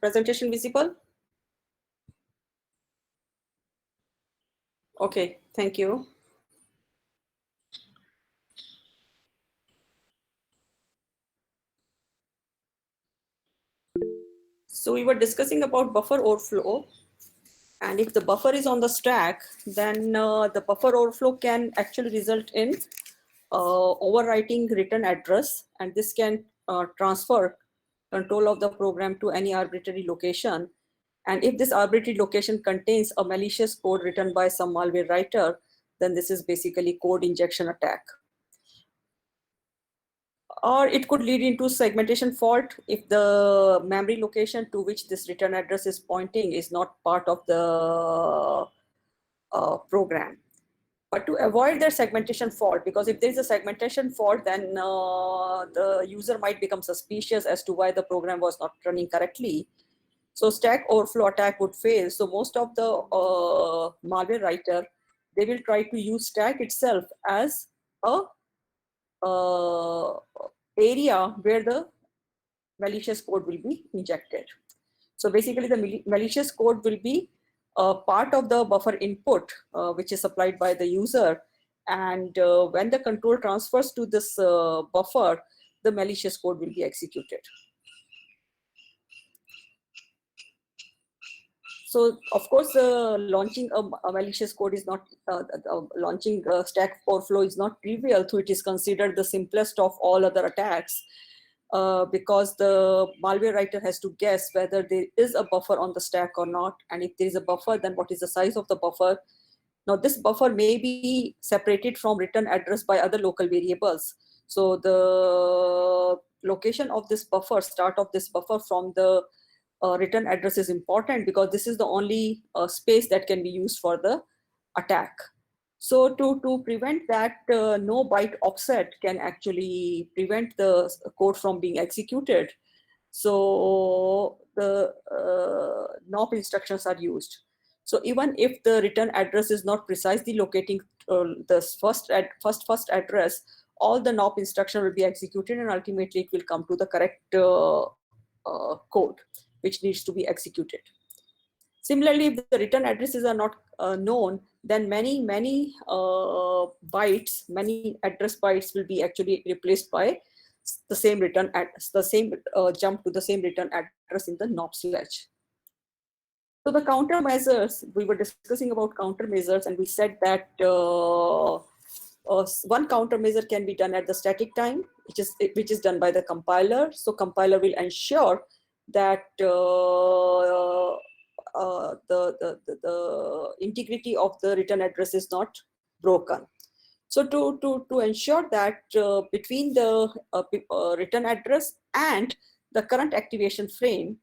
Presentation visible? Okay, thank you. So we were discussing about buffer overflow, and if the buffer is on the stack, then the buffer overflow can actually result in overwriting return address, and this can transfer control of the program to any arbitrary location. And if this arbitrary location contains a malicious code written by some malware writer, then this is basically code injection attack. Or it could lead into segmentation fault if the memory location to which this return address is pointing is not part of the program. But to avoid their segmentation fault, because if there is a segmentation fault, then the user might become suspicious as to why the program was not running correctly. So stack overflow attack would fail. So most of the malware writer, they will try to use stack itself as a area where the malicious code will be injected. So basically the malicious code will be part of the buffer input, which is supplied by the user. And when the control transfers to this buffer, the malicious code will be executed. So of course, launching a malicious code is not, launching Stack Overflow is not trivial, so it is considered the simplest of all other attacks. Because the malware writer has to guess whether there is a buffer on the stack or not. And if there is a buffer, then what is the size of the buffer? Now, this buffer may be separated from return address by other local variables. So the location of this buffer, start of this buffer from the return address is important, because this is the only space that can be used for the attack. So to prevent that, no byte offset can actually prevent the code from being executed. So the NOP instructions are used. So even if the return address is not precisely locating the first address, all the NOP instruction will be executed, and ultimately it will come to the correct code which needs to be executed. Similarly, if the return addresses are not known, then many bytes, many address bytes will be actually replaced by the same return jump to the same return address in the NOP sledge. So the countermeasures, we were discussing about countermeasures, and we said that one countermeasure can be done at the static time, which is done by the compiler. So compiler will ensure that the integrity of the return address is not broken. So to ensure that between the return address and the current activation frame,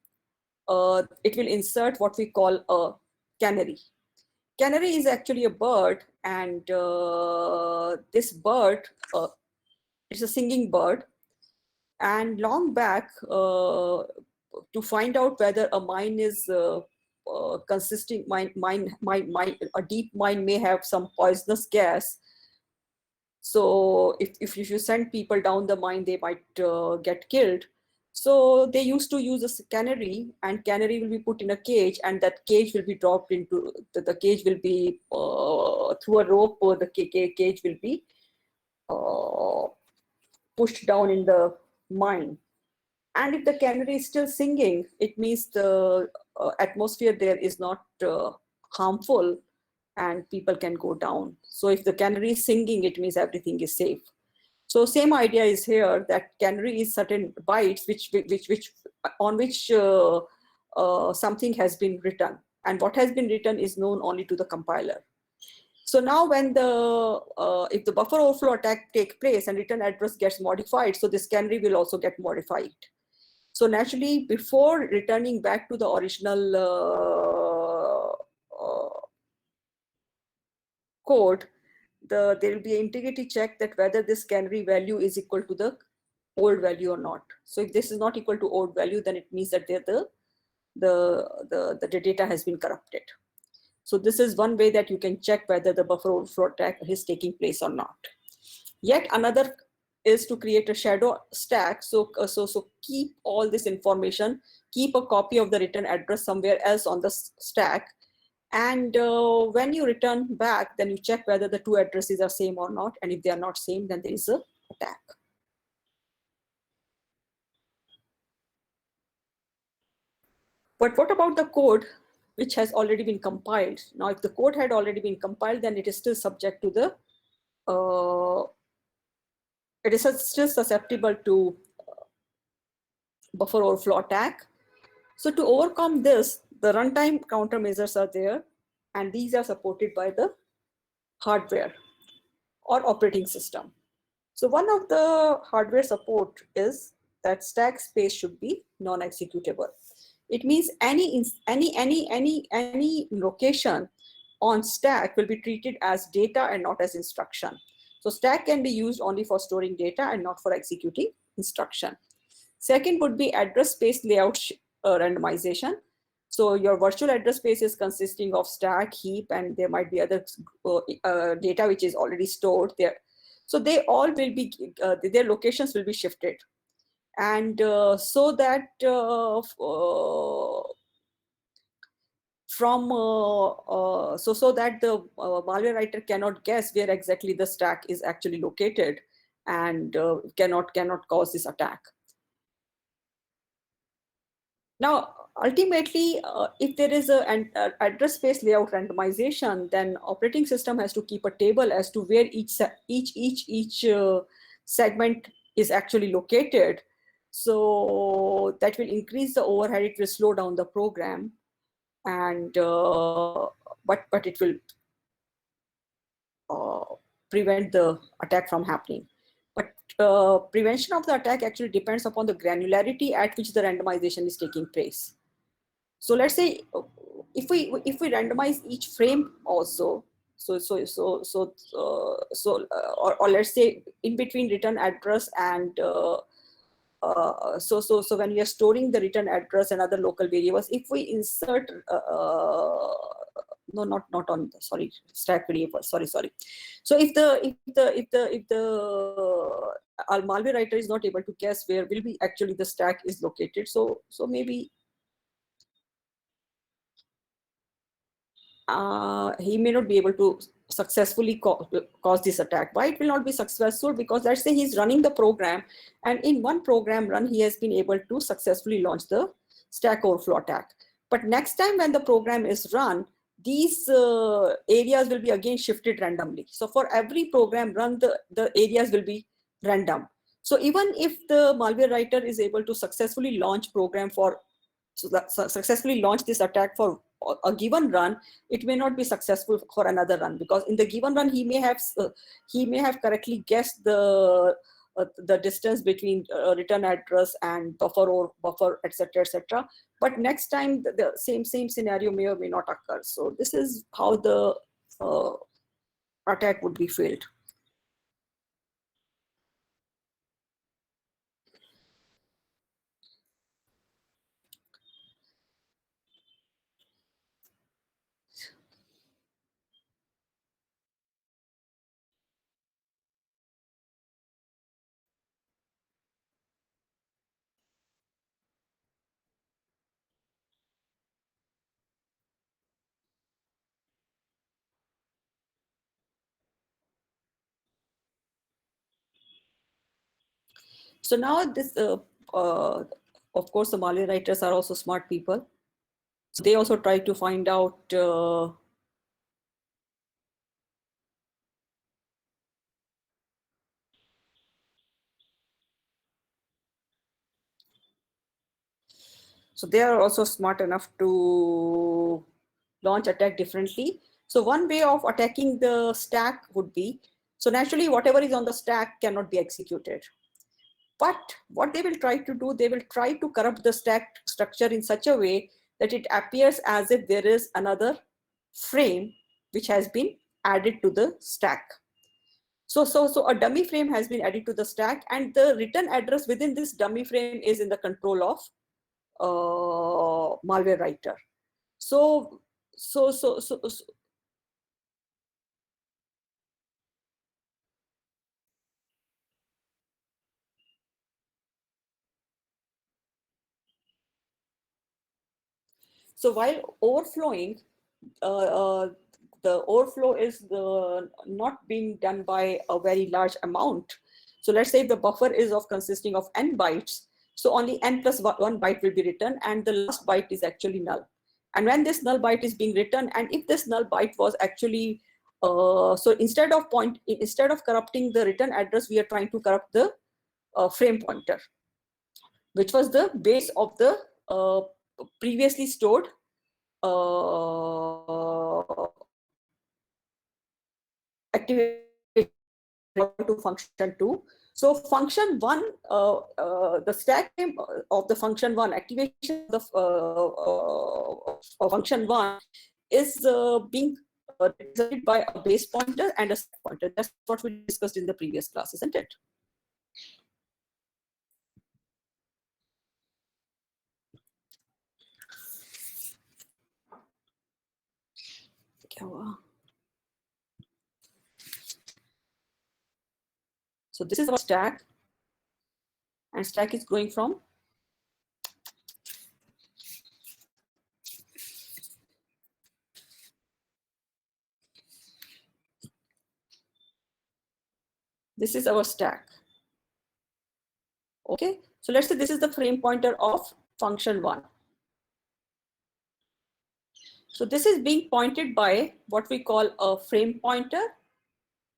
it will insert what we call a canary. Canary is actually a bird, and this bird, it's a singing bird. And long back, to find out whether a mine is consisting, a deep mine may have some poisonous gas. So if you send people down the mine, they might get killed. So they used to use a canary, and canary will be put in a cage, and that cage will be dropped into, the cage will be through a rope, or the cage will be pushed down in the mine. And if the canary is still singing, it means the atmosphere there is not harmful, and people can go down. So if the canary is singing, it means everything is safe. So same idea is here, that canary is certain bytes on which something has been written, and what has been written is known only to the compiler. So now when if the buffer overflow attack takes place and return address gets modified, so this canary will also get modified. So naturally, before returning back to the original code, there will be an integrity check that whether this canary value is equal to the old value or not. So if this is not equal to old value, then it means that the data has been corrupted. So this is one way that you can check whether the buffer overflow attack is taking place or not. Yet another is to create a shadow stack. So keep all this information, keep a copy of the return address somewhere else on the stack. And when you return back, then you check whether the two addresses are same or not. And if they are not same, then there is a attack. But what about the code which has already been compiled? Now, if the code had already been compiled, then it is still subject to the, it is still susceptible to buffer overflow attack. So to overcome this, the runtime countermeasures are there, and these are supported by the hardware or operating system. So one of the hardware support is that stack space should be non-executable. It means any location on stack will be treated as data and not as instruction. So stack can be used only for storing data and not for executing instruction. Second would be address space layout randomization. So your virtual address space is consisting of stack, heap, and there might be other data which is already stored there. So they all will be, their locations will be shifted. And so that so that the malware writer cannot guess where exactly the stack is actually located, and cannot cause this attack. Now, ultimately, if there is an address space layout randomization, then operating system has to keep a table as to where each segment is actually located. So that will increase the overhead. It will slow down the program, and but it will prevent the attack from happening. But prevention of the attack actually depends upon the granularity at which the randomization is taking place. So let's say if we randomize each frame also, or let's say in between return address and so when we are storing the return address and other local variables, if we insert no, not on the, sorry, stack variable, sorry. So if the our malware writer is not able to guess where will be actually the stack is located, so maybe he may not be able to successfully cause this attack. Why it will not be successful? Because let's say he's running the program, and in one program run, he has been able to successfully launch the stack overflow attack. But next time when the program is run, these areas will be again shifted randomly. So for every program run, the areas will be random. So even if the malware writer is able to successfully launch program for, successfully launch this attack for a given run, it may not be successful for another run, because in the given run he may have correctly guessed the distance between return address and buffer, etc. But next time the same scenario may or may not occur. So this is how the attack would be failed. So now this, of course, the malware writers are also smart people. So they also try to find out so they are also smart enough to launch attack differently. So one way of attacking the stack would be, so naturally whatever is on the stack cannot be executed. But what they will try to do, they will try to corrupt the stack structure in such a way that it appears as if there is another frame which has been added to the stack. So a dummy frame has been added to the stack, and the return address within this dummy frame is in the control of malware writer. So so so so, so So while overflowing, the overflow is not being done by a very large amount. So let's say the buffer is consisting of n bytes. So only n plus 1 byte will be written, and the last byte is actually null. And when this null byte is being written, and if this null byte was actually so instead of corrupting the return address, we are trying to corrupt the frame pointer, which was the base of the previously stored activation to function 2. So function 1, the stack name of the function 1, activation of function 1 is being represented by a base pointer and a stack pointer. That's what we discussed in the previous class, isn't it? So this is our stack, and stack is going from this is our stack. Okay, so let's say this is the frame pointer of function 1. So this is being pointed by what we call a frame pointer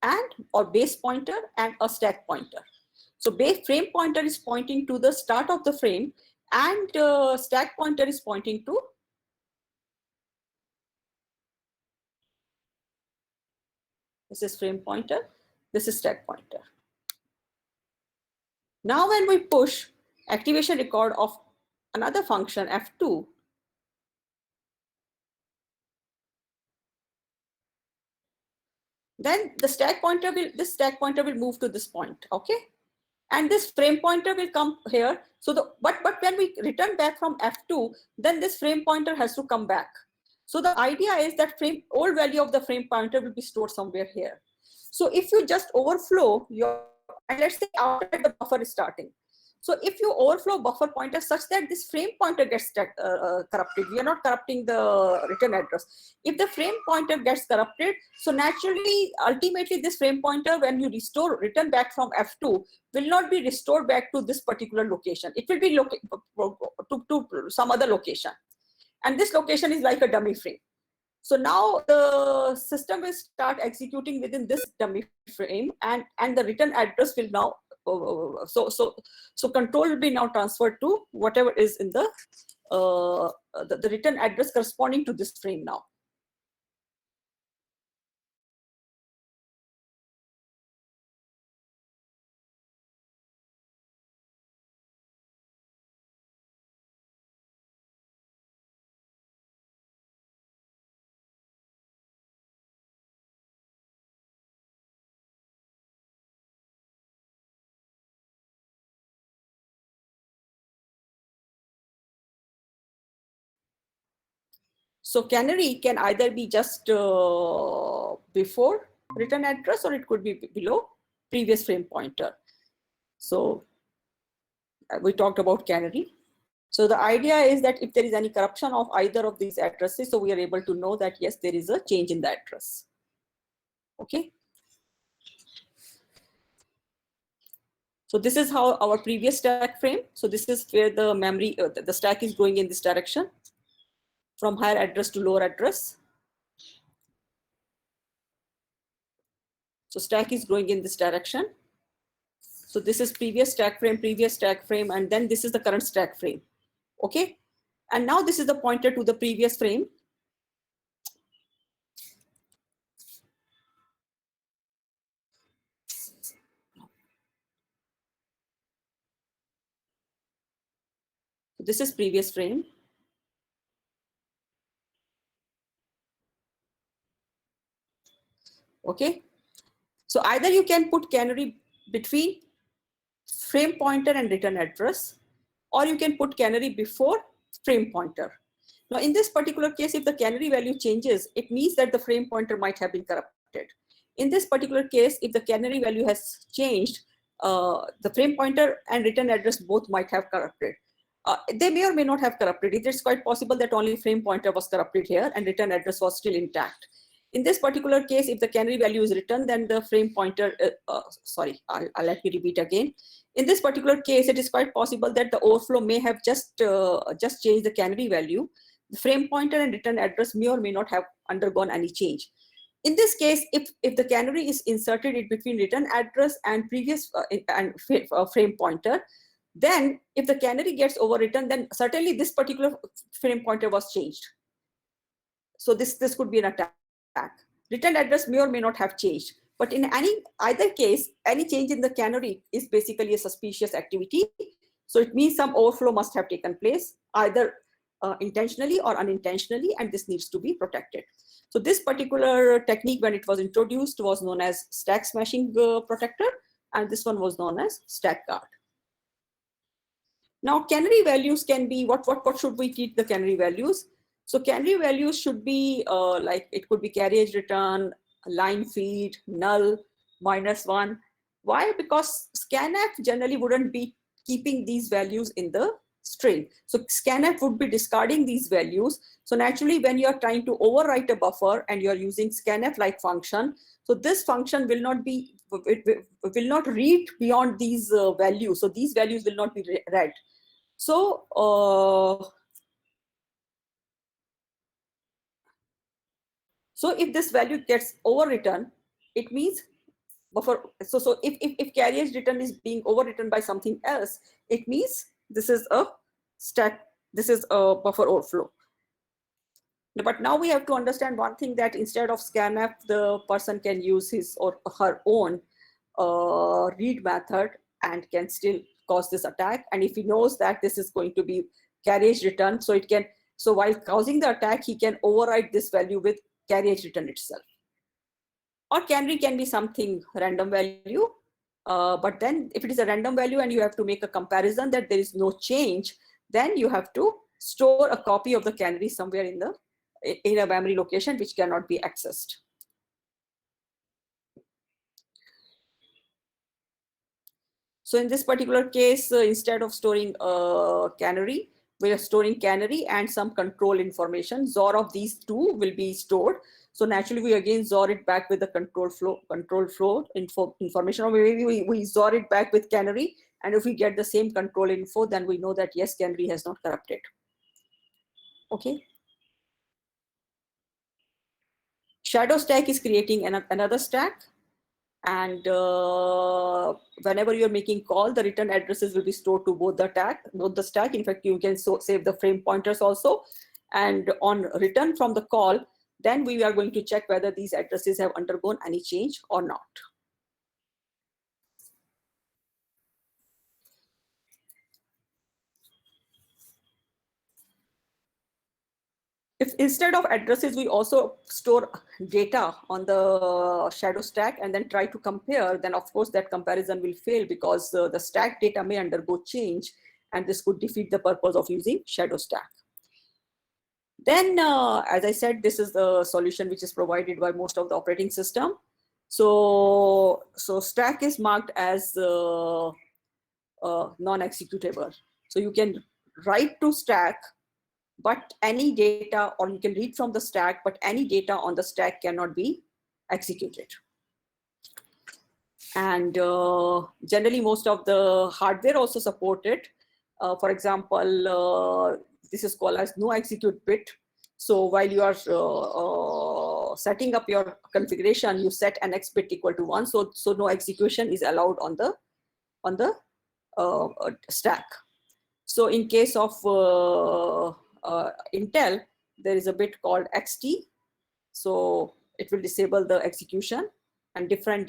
and or base pointer and a stack pointer. So base frame pointer is pointing to the start of the frame, and stack pointer is pointing to this is frame pointer, this is stack pointer. Now when we push activation record of another function f2, then the stack pointer will move to this point, okay? And this frame pointer will come here. So but when we return back from f2, then this frame pointer has to come back. So the idea is that old value of the frame pointer will be stored somewhere here. So if you just overflow and let's say after the buffer is starting. So if you overflow buffer pointer such that this frame pointer gets corrupted, we are not corrupting the return address. If the frame pointer gets corrupted, so naturally, ultimately this frame pointer, when you return back from f2, will not be restored back to this particular location. It will be to some other location. And this location is like a dummy frame. So now the system will start executing within this dummy frame, and the return address will now so control will be now transferred to whatever is in the return address corresponding to this frame now. So canary can either be just before return address, or it could be below previous frame pointer. So we talked about canary. So the idea is that if there is any corruption of either of these addresses, so we are able to know that yes, there is a change in the address. Okay. So this is how our previous stack frame. So this is where the memory, the stack is going in this direction, from higher address to lower address. So stack is going in this direction. So this is previous stack frame, and then this is the current stack frame. Okay. And now this is the pointer to the previous frame. So this is previous frame. Okay. So either you can put canary between frame pointer and return address, or you can put canary before frame pointer. Now in this particular case, if the canary value changes, it means that the frame pointer might have been corrupted. In this particular case, if the canary value has changed, the frame pointer and return address both might have corrupted. they may or may not have corrupted it. It's quite possible that only frame pointer was corrupted here and return address was still intact. In this particular case, if the canary value is written, then the frame pointer, sorry, let me repeat again. In this particular case, it is quite possible that the overflow may have just changed the canary value. The frame pointer and return address may or may not have undergone any change. In this case, if the canary is inserted in between return address and previous frame pointer, then if the canary gets overwritten, then certainly this particular frame pointer was changed. So this could be an attack. Return address may or may not have changed. But in either case, any change in the canary is basically a suspicious activity. So it means some overflow must have taken place, either intentionally or unintentionally, and this needs to be protected. So this particular technique, when it was introduced, was known as stack smashing protector, and this one was known as stack guard. Now, canary values can be, what should we treat the canary values? So canary values should be like, it could be carriage return, line feed, null, -1. Why? Because scanf generally wouldn't be keeping these values in the string. So scanf would be discarding these values. So naturally, when you're trying to overwrite a buffer and you're using scanf-like function, so this function will not be, it will not read beyond these values. So these values will not be read. So so if this value gets overwritten, it means buffer. So if carriage return is being overwritten by something else, it means this is a stack, this is a buffer overflow. But now we have to understand one thing, that instead of scanf, the person can use his or her own read method and can still cause this attack. And if he knows that this is going to be carriage return, so it can, so while causing the attack, he can override this value with carriage return itself. Or canary can be something random value, but then if it is a random value and you have to make a comparison that there is no change, then you have to store a copy of the canary somewhere in a memory location which cannot be accessed. So in this particular case, instead of storing a canary, we are storing canary and some control information. XOR of these two will be stored. So naturally, we again XOR it back with the control flow information, or maybe we XOR it back with canary. And if we get the same control info, then we know that yes, canary has not corrupted. Okay. Shadow stack is creating another stack. And whenever you're making call, the return addresses will be stored to both the stack. In fact, you can save the frame pointers also. And on return from the call, then we are going to check whether these addresses have undergone any change or not. If instead of addresses, we also store data on the shadow stack and then try to compare, then of course that comparison will fail because the stack data may undergo change, and this could defeat the purpose of using shadow stack. Then, as I said, this is the solution which is provided by most of the operating system. So stack is marked as non-executable. So you can write to stack, but any data, or you can read from the stack, but any data on the stack cannot be executed. And generally, most of the hardware also support it. For example, this is called as no execute bit. So while you are setting up your configuration, you set an X bit equal to 1. So no execution is allowed on the stack. So in case of Intel, there is a bit called XT. So it will disable the execution, and different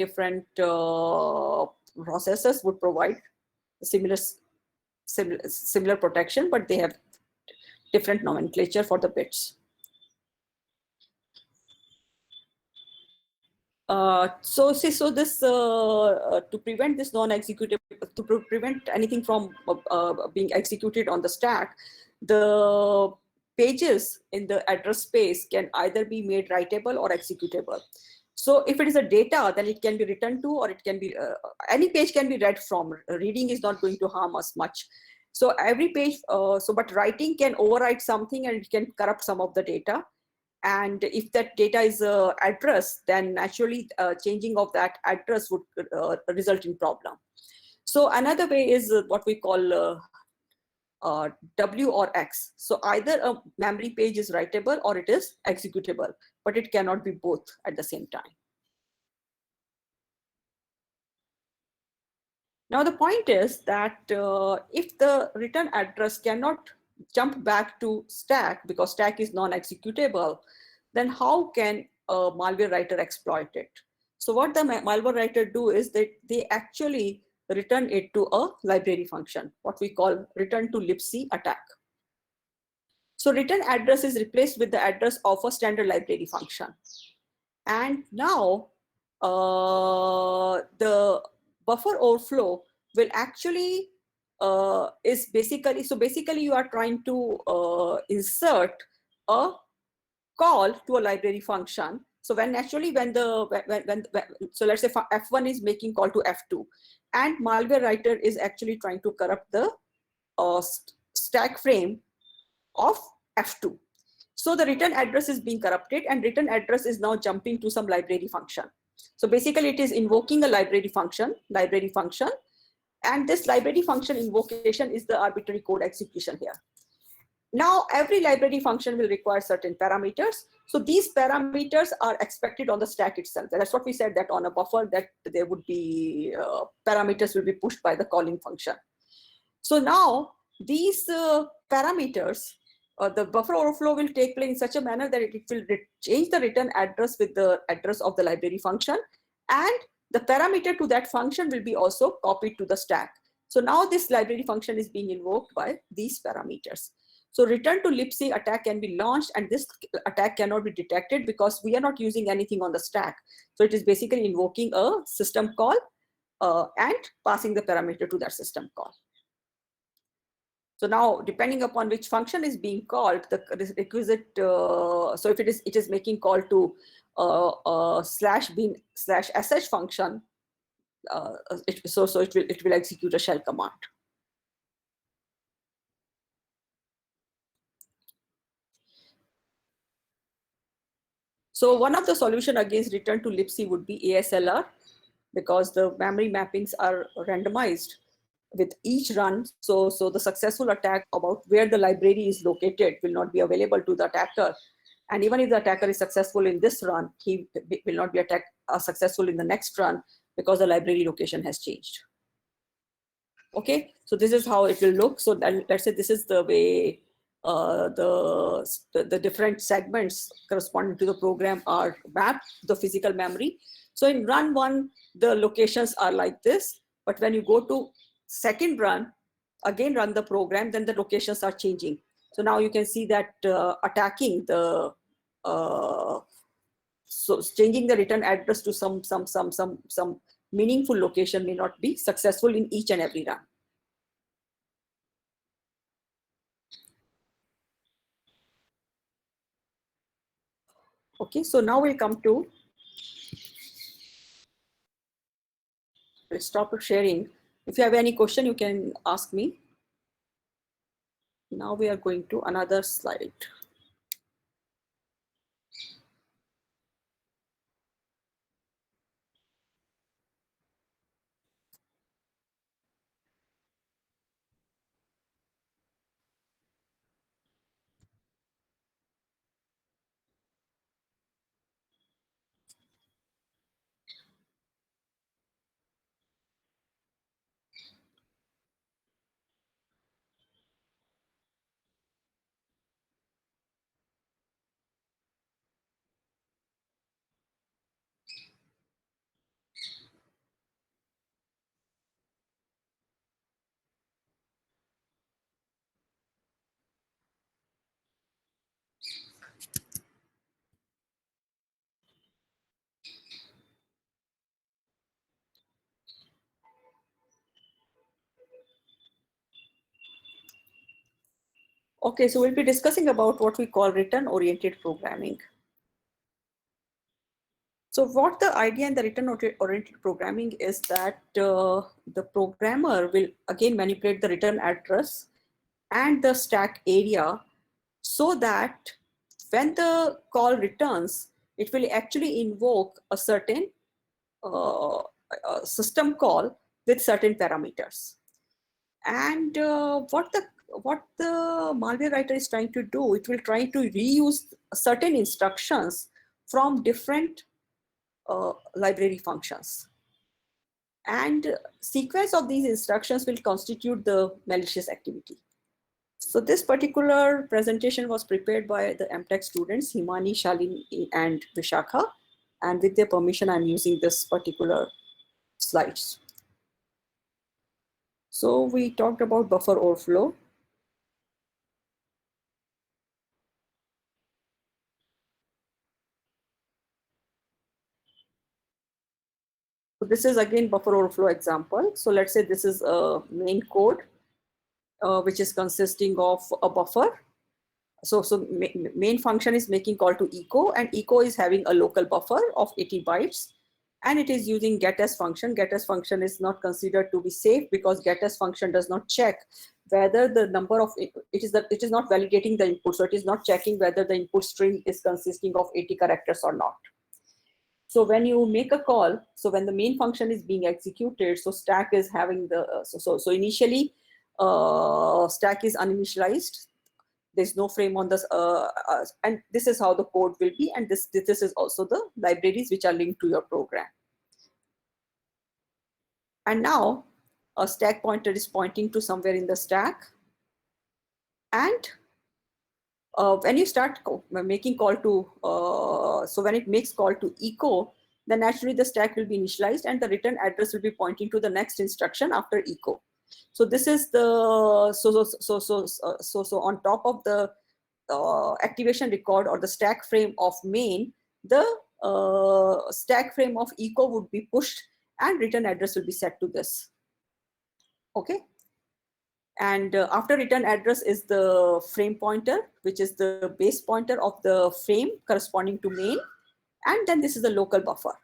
processors would provide similar protection, but they have different nomenclature for the bits. So this to prevent this non-executable, to prevent anything from being executed on the stack, the pages in the address space can either be made writable or executable. So if it is a data, then it can be written to, or it can be any page can be read from. Reading is not going to harm us much. So every page, but writing can overwrite something and it can corrupt some of the data. And if that data is address, then naturally changing of that address would result in problem. So another way is what we call W or X. So either a memory page is writable or it is executable, but it cannot be both at the same time. Now the point is that if the return address cannot jump back to stack because stack is non-executable, then how can a malware writer exploit it? So what the malware writer do is that they actually return it to a library function, what we call return to libc attack. So return address is replaced with the address of a standard library function. And now the buffer overflow will actually is basically, so basically you are trying to insert a call to a library function. So when actually when so let's say F1 is making call to F2 and malware writer is actually trying to corrupt the stack frame of F2. So the return address is being corrupted and return address is now jumping to some library function. So basically it is invoking a library function, and this library function invocation is the arbitrary code execution here. Now every library function will require certain parameters. So these parameters are expected on the stack itself. That's what we said, that on a buffer that there would be parameters will be pushed by the calling function. So now these parameters, the buffer overflow will take place in such a manner that it will change the return address with the address of the library function, and the parameter to that function will be also copied to the stack. So now this library function is being invoked by these parameters. So return to libc attack can be launched, and this attack cannot be detected because we are not using anything on the stack. So it is basically invoking a system call and passing the parameter to that system call. So now, depending upon which function is being called, the requisite, so if it is making call to /bin/sh function, so it will execute a shell command. So one of the solution against return to libc would be ASLR, because the memory mappings are randomized with each run. So the successful attack about where the library is located will not be available to the attacker. And even if the attacker is successful in this run, he will not be successful in the next run because the library location has changed. Okay, so this is how it will look. So let's say this is the way the different segments corresponding to the program are mapped to the physical memory. So in run one, the locations are like this, but when you go to second run, again run the program, then the locations are changing. So now you can see that attacking the so changing the return address to some meaningful location may not be successful in each and every run. Okay, so now we'll come to, let's stop sharing. If you have any question, you can ask me. Now we are going to another slide. Okay, so we'll be discussing about what we call return-oriented programming. So what the idea in the return-oriented programming is that the programmer will again manipulate the return address and the stack area so that when the call returns, it will actually invoke a certain system call with certain parameters. And what the malware writer is trying to do, it will try to reuse certain instructions from different library functions. And sequence of these instructions will constitute the malicious activity. So this particular presentation was prepared by the MTech students, Himani, Shalini, and Vishakha. And with their permission, I'm using this particular slides. So we talked about buffer overflow. So this is again buffer overflow example. So let's say this is a main code, which is consisting of a buffer. So main function is making call to echo, and echo is having a local buffer of 80 bytes. And it is using getS function. getS function is not considered to be safe because getS function does not check whether the number of it is not validating the input. So it is not checking whether the input string is consisting of 80 characters or not. So when you make a call, so when the main function is being executed, so stack is having the so initially stack is uninitialized. There's no frame on this, and this is how the code will be. And this is also the libraries which are linked to your program. And now a stack pointer is pointing to somewhere in the stack. And when you start making call to, so when it makes call to echo, then naturally the stack will be initialized and the return address will be pointing to the next instruction after echo. So this is the, so on top of the activation record or the stack frame of main, the stack frame of echo would be pushed and return address will be set to this. Okay. And after return address is the frame pointer, which is the base pointer of the frame corresponding to main. And then this is the local buffer.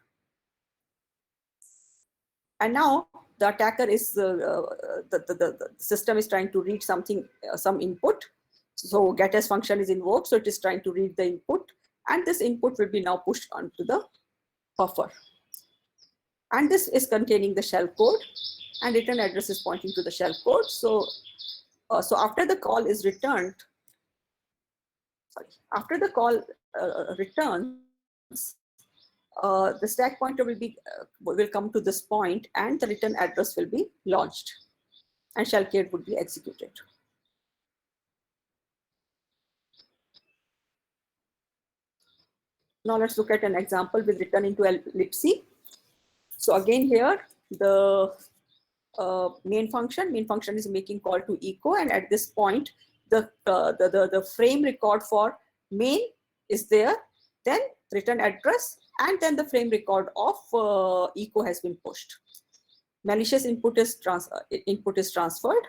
And now the attacker is, the system is trying to read something, some input. So getS function is invoked. So it is trying to read the input. And this input will be now pushed onto the buffer. And this is containing the shell code. And return address is pointing to the shell code. So so after the call is returned, after the call returns, the stack pointer will come to this point, and the return address will be launched, and shellcode would be executed. Now let's look at an example with return into libc. So again here the main function is making call to echo, and at this point the frame record for main is there, then return address, and then the frame record of echo has been pushed. Malicious input is transferred,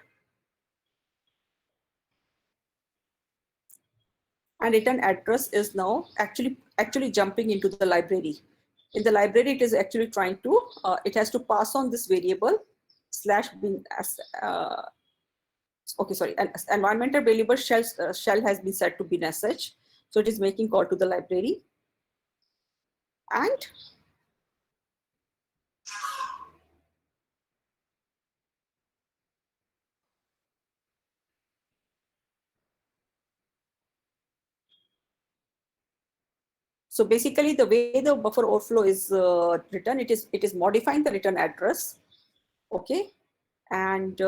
and return address is now actually jumping into the library. In the library, it is actually trying to it has to pass on this variable /bin as okay, sorry, an environmental variable shell has been set to bin as such. So it is making call to the library, and so basically the way the buffer overflow is written, it is modifying the return address. Okay, and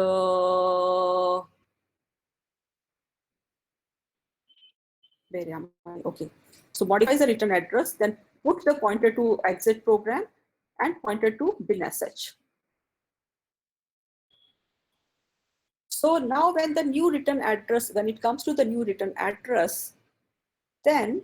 where am I? Okay, so modifies the return address, then put the pointer to exit program and pointer to bin as such. So now when the new return address, when it comes to the new return address, then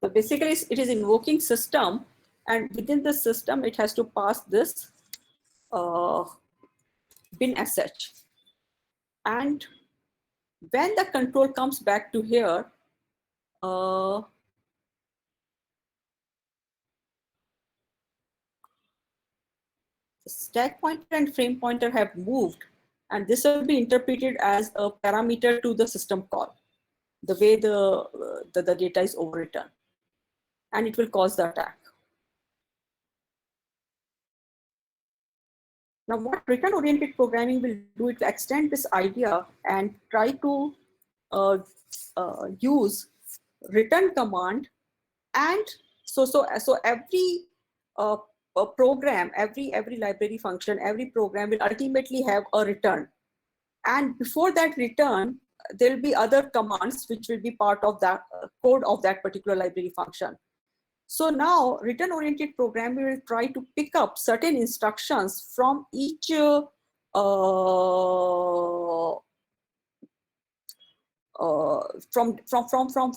So basically, it is invoking system, and within the system, it has to pass this bin sh. And when the control comes back to here, the stack pointer and frame pointer have moved, and this will be interpreted as a parameter to the system call, the way the data is overwritten, and it will cause the attack. Now, what return-oriented programming will do, it will extend this idea and try to use return command, and so every program, every library function, every program will ultimately have a return, and before that return, there will be other commands which will be part of that code of that particular library function. So now return-oriented programming will try to pick up certain instructions from each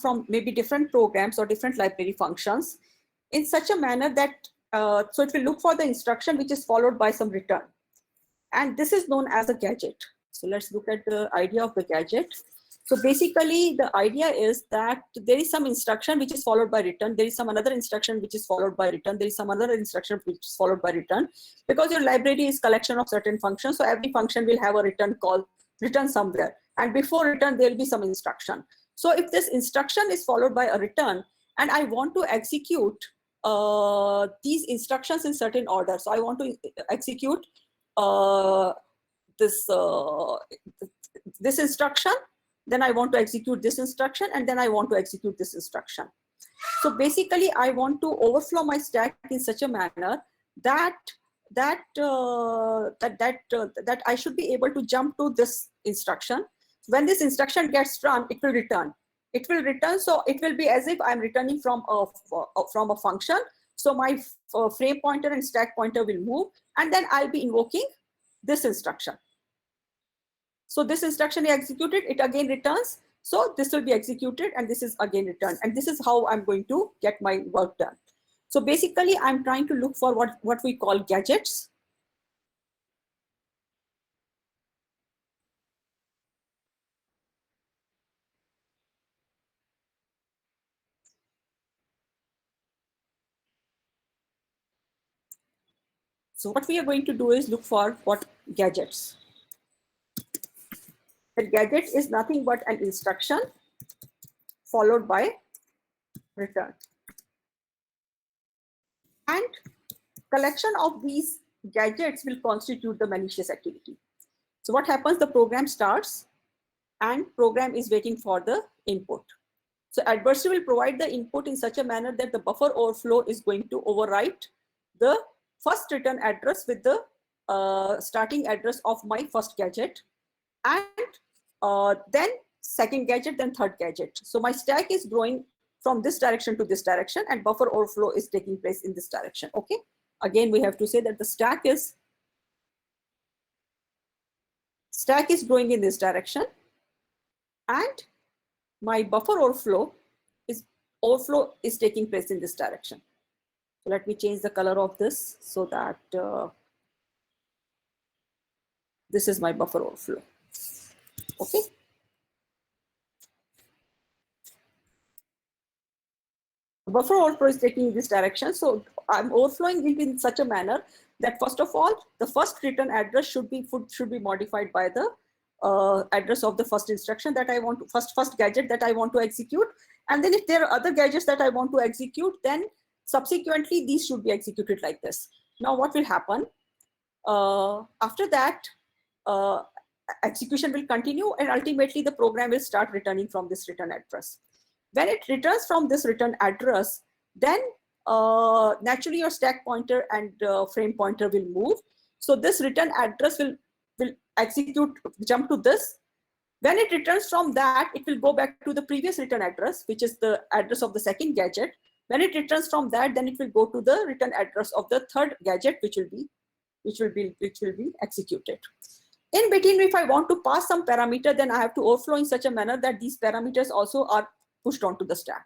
from maybe different programs or different library functions in such a manner that so it will look for the instruction which is followed by some return, and this is known as a gadget. So let's look at the idea of the gadget. So basically, the idea is that there is some instruction which is followed by return. There is some another instruction which is followed by return. There is some other instruction which is followed by return. Because your library is collection of certain functions, so every function will have a return call, return somewhere. And before return, there will be some instruction. So if this instruction is followed by a return, and I want to execute these instructions in certain order. So I want to execute this instruction, then I want to execute this instruction, and then I want to execute this instruction. So basically, I want to overflow my stack in such a manner that I should be able to jump to this instruction. When this instruction gets run, it will return. It will return, so it will be as if I'm returning from a function. So my frame pointer and stack pointer will move, and then I'll be invoking this instruction. So this instruction is executed, it again returns. So this will be executed, and this is again returned. And this is how I'm going to get my work done. So basically, I'm trying to look for what we call gadgets. So what we are going to do is look for what gadgets. A gadget is nothing but an instruction followed by return. And collection of these gadgets will constitute the malicious activity. So what happens? The program starts, and program is waiting for the input. So adversary will provide the input in such a manner that the buffer overflow is going to overwrite the first return address with the starting address of my first gadget, and then second gadget, then third gadget. So my stack is growing from this direction to this direction, and buffer overflow is taking place in this direction. Okay. Again, we have to say that the stack is growing in this direction, and my buffer overflow is taking place in this direction. So let me change the color of this so that this is my buffer overflow. Okay. Buffer overflow is taking this direction. So I'm overflowing it in such a manner that first of all, the first return address should be modified by the address of the first instruction that I want to first gadget that I want to execute. And then if there are other gadgets that I want to execute, then subsequently these should be executed like this. Now what will happen? After that, execution will continue, and ultimately the program will start returning from this return address. When it returns from this return address, then naturally your stack pointer and frame pointer will move. So this return address will execute, jump to this. When it returns from that, it will go back to the previous return address, which is the address of the second gadget. When it returns from that, then it will go to the return address of the third gadget, which will be executed. In between, if I want to pass some parameter, then I have to overflow in such a manner that these parameters also are pushed onto the stack.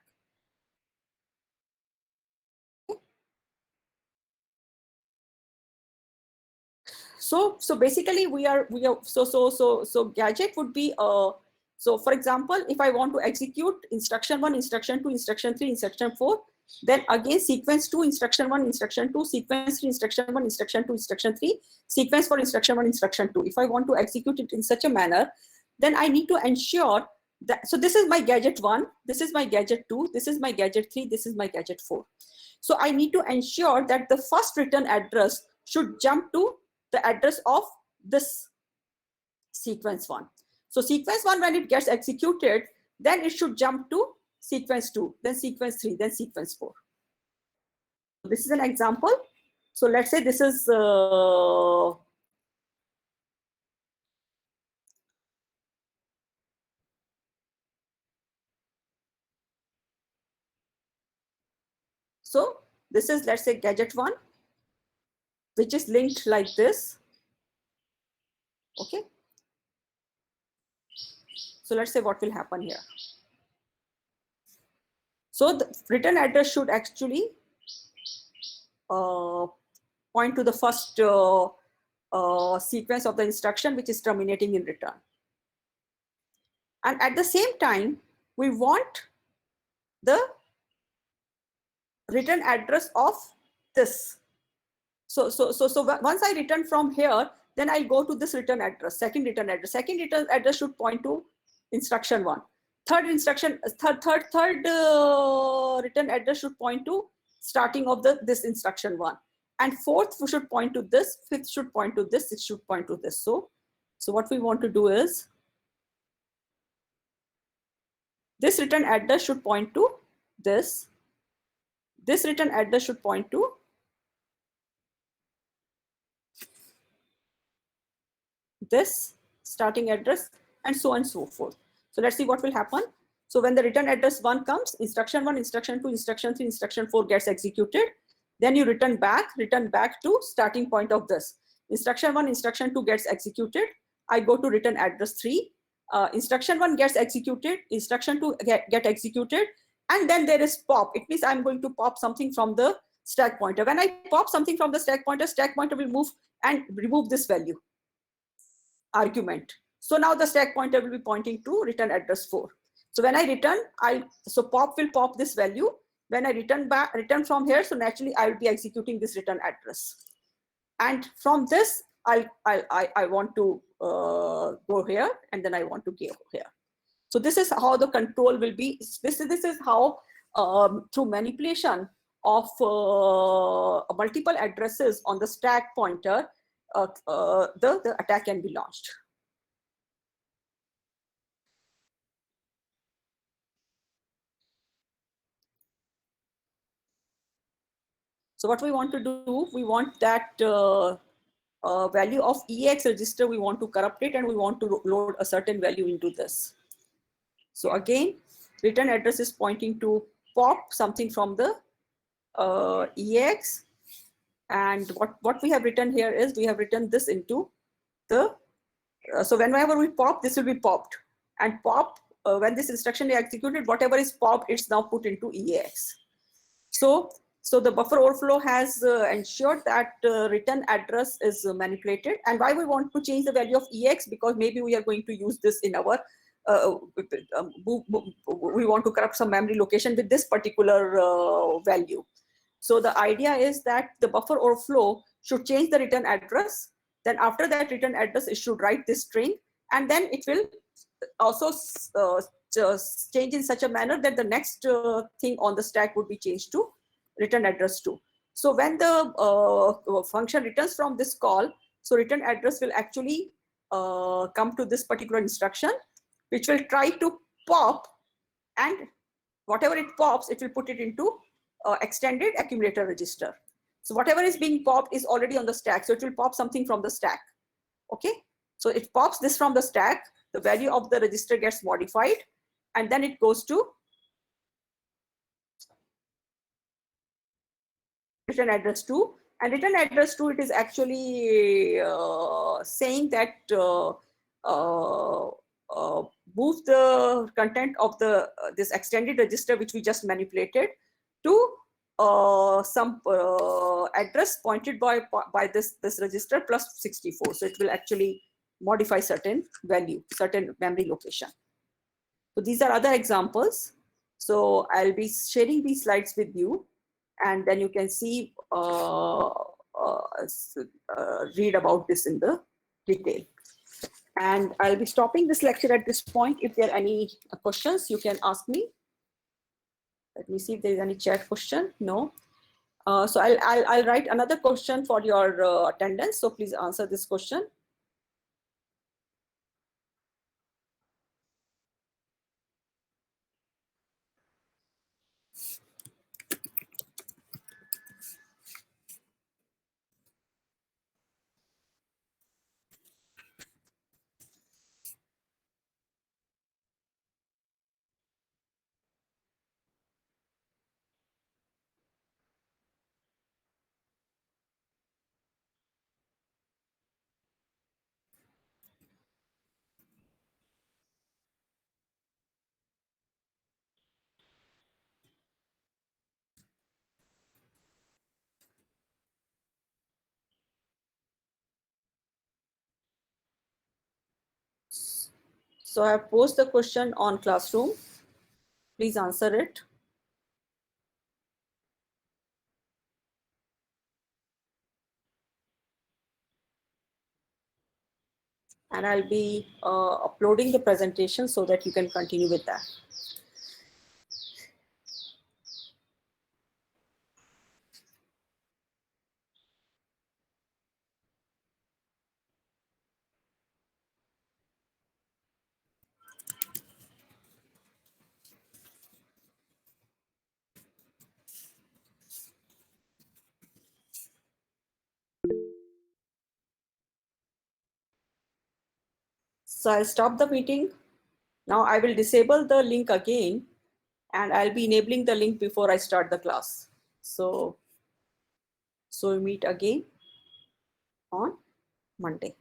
So basically we are so gadget would be so for example, if I want to execute instruction 1, instruction 2, instruction 3, instruction 4, then again sequence 2, instruction 1, instruction 2, sequence 3, instruction 1, instruction 2, instruction 3, sequence for instruction 1, instruction 2. If I want to execute it in such a manner, then I need to ensure that, so this is my gadget 1, this is my gadget 2, this is my gadget 3, this is my gadget 4. So I need to ensure that the first return address should jump to the address of this sequence 1. So sequence 1, when it gets executed, then it should jump to sequence 2, then sequence 3, then sequence 4. This is an example. So let's say this is so this is, let's say, gadget 1, which is linked like this. Okay. So let's say what will happen here. So the return address should actually point to the first sequence of the instruction, which is terminating in return. And at the same time, we want the return address of this. So once I return from here, then I go to this return address, second return address. Second return address should point to instruction 1. Third return address should point to starting of this instruction 1. And fourth should point to this, fifth should point to this, it should point to this. So what we want to do is, this return address should point to this. This return address should point to this starting address, and so on and so forth. So let's see what will happen. So when the return address 1 comes, instruction 1, instruction 2, instruction 3, instruction 4 gets executed. Then you return back to starting point of this. Instruction 1, instruction 2 gets executed. I go to return address 3. Instruction 1 gets executed, instruction 2 get executed, and then there is pop. It means I'm going to pop something from the stack pointer. When I pop something from the stack pointer will move and remove this value argument. So now the stack pointer will be pointing to return address 4. So when I return, so pop will pop this value. When I return from here, so naturally I will be executing this return address. And from this, I want to go here, and then I want to go here. So this is how the control will be. This is how through manipulation of multiple addresses on the stack pointer, the attack can be launched. So what we want to do, we want that value of EX register, we want to corrupt it, and we want to load a certain value into this. So again, return address is pointing to pop something from the EX. And what we have written here is, we have written this into the, so whenever we pop, this will be popped. And pop, when this instruction is executed, whatever is popped, it's now put into EAX. So the buffer overflow has ensured that return address is manipulated. And why we want to change the value of EX? Because maybe we are going to use this in our, we want to corrupt some memory location with this particular value. So the idea is that the buffer overflow should change the return address. Then after that return address, it should write this string, and then it will also just change in such a manner that the next thing on the stack would be changed to return address 2. So when the function returns from this call, so return address will actually come to this particular instruction, which will try to pop, and whatever it pops, it will put it into extended accumulator register. So whatever is being popped is already on the stack, so it will pop something from the stack. Okay, so it pops this from the stack, the value of the register gets modified, and then it goes to return address 2. And return address 2, it is actually saying that move the content of the this extended register, which we just manipulated, to some address pointed by this register plus 64. So it will actually modify certain value, certain memory location. So these are other examples. So I'll be sharing these slides with you, and then you can see, read about this in the detail. And I'll be stopping this lecture at this point. If there are any questions, you can ask me. Let me see if there is any chat question. No. So I'll write another question for your attendance. So please answer this question. So I have posed the question on Classroom. Please answer it. And I'll be uploading the presentation so that you can continue with that. So I'll stop the meeting. Now I will disable the link again, and I'll be enabling the link before I start the class. So we meet again on Monday.